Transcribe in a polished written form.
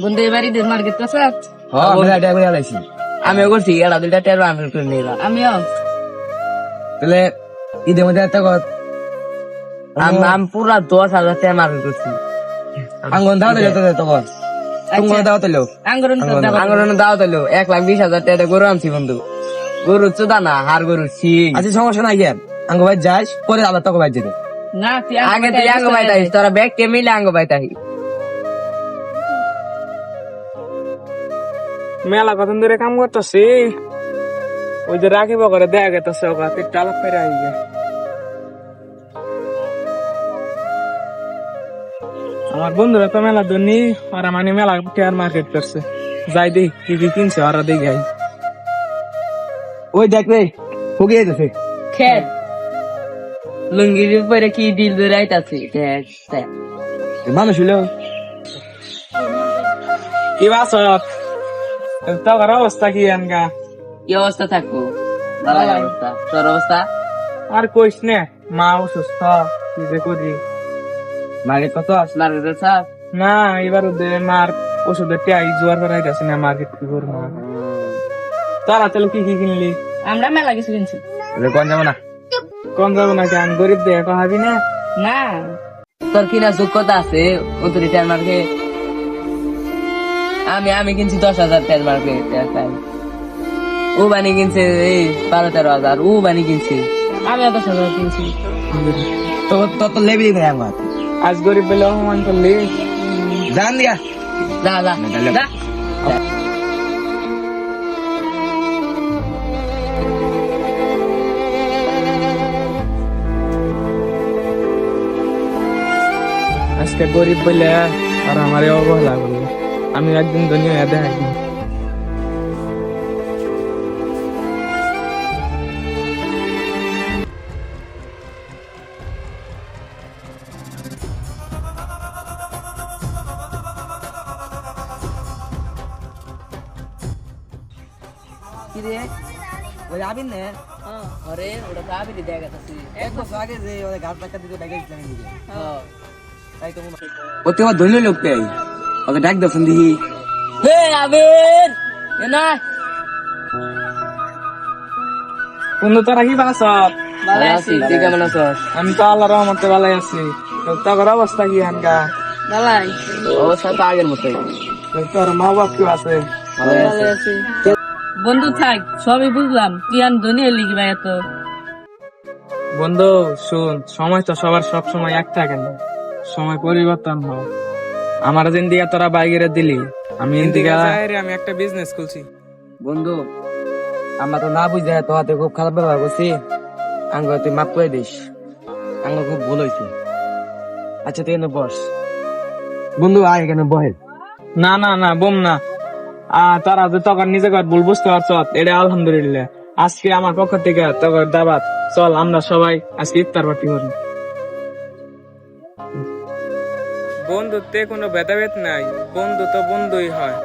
বন্ধু এবার ঈদের মার্কেট আছে আমিও করছি এটা দুইটা টের আমি করে নিলাম। আমিও তাহলে ঈদের মধ্যে একটা কথা আমি পুরা 10,000 টাকা মার্কেট করছি। আঙ্গন দাওয়াতে যেতে তখন তোমার দাওয়াতে লোক আঙ্গরনে দাওয়াত হলো 1,20,000 টাকা গরু আনছি বন্ধু। গরু চোদা না, হার গরু শিং। আচ্ছা সমস্যা নাই জ্ঞান আঙ্গ ভাই যাস পরে আলাদা তখন ভাই যেতে না আগে তুই আঙ্গ বাইতে আহিস, তোরা ব্যাগ কে মিলে আঙ্গ বাইতে আহিস। মেলা কতদিন ধরে কাম করতেছি, ওই যে রাখিব করে দেখা গেছে ওরা টালা ফেরে আই গে। আমার বন্ধুরা তো মেলা ধরনি, ওরা মানে মেলা টেয়ার মার্কেট করছে, যাই দেখ কি কি কিনছে ওরা দেখে আই। ওই দেখ রে হুগিয়ে যেতেছে খেত লুঙ্গির উপরে কি ডিল বেড়াইতাছে দেখ দেখ। মানুষ হইলো কি বাস তোর অবস্থা কি আনগা? কি অবস্থা থাকবো? ভালো অবস্থা। তোর অবস্থা? আর কইস নে, মা অসুস্থ, কি যে করি মার্কেট কত মার্কেটের সাথ না। এবার ওদের মার ওষুধের টিয়াই জোয়ার করাই যাচ্ছে না, মার্কেট কি করবো। তারা তাহলে কি কি কিনলি? আমরা মেলা কিছু কিনছি কোন যাবো না কম যাবো না কেন, গরিব দেখে খাবি না। না তোর কিনা যোগ্যতা আছে 29 টাকার মার্কেট? আমি কিনছি 10,000 টাকার মার্কেট। ও বানি কিনছে এই 12-13,000, ও বানি কিনছে। আমিও 10,000 কিনছি। তো লেবিলি নেই আমার আজ গরিব বলে অপমান করলি। জান দিয়া যা যা যা। আজকে গরিব বলে আর আমার অবহেলা করলো। আমি একদিন দুনিয়া দেখাই কি রে? ওই আবিন নে আরে ওটা তো আবিরই দেখাতাছি। এক বছর আগে যে ওদের ঘাট টাকা দিতে ব্যাগে দিলাম দিকে হ্যাঁ। তাই তো ও তো ধরলে লোকটাই ওকে ডাক দর্শন দিই হে আবির এ না বন্ধু, তোরা কি বাস? ভালো আছি, তুই কেমন আছিস? আমি তো আল্লাহর রহমতে ভালো আছি। তোর অবস্থা কি আনগা? ভালাই অবস্থা তো আগের মতোই। তোর মা বাপ কি আছে? ভালো ভালো আছে। আছি। বন্ধু থাক, সবই বুঝলাম, তুই আর দুনিয়া লিখি ভাই এত। বন্ধু শুন, সময় তো সবার সব সময় এক থাকে না, সময় পরিবর্তন হয়। আমার জিন্দিগা তোরা বাইরে দিলি, আমি আমি একটা বিজনেস খুলছি। বন্ধু আমরা তো না বুঝে তোহাতে খুব খারাপ ব্যবহার করছি আঙ্গ তুই মাফ করে দিস আঙ্গ খুব ভুল হয়েছে আচ্ছা তুই এনে বস বন্ধু আয় এখানে বহে না না না বোম না, তারা যে তখন নিজে ভুল বুঝতে পারছ, এটা আলহামদুলিল্লাহ। আজকে আমার পক্ষ থেকে তোর দাবাত, চল আমরা সবাই আজকে ইফতার পার্টি করি। বন্ধুত্বে কোনো ভেদাভেদ নাই, বন্ধু তো বন্ধুই হয়।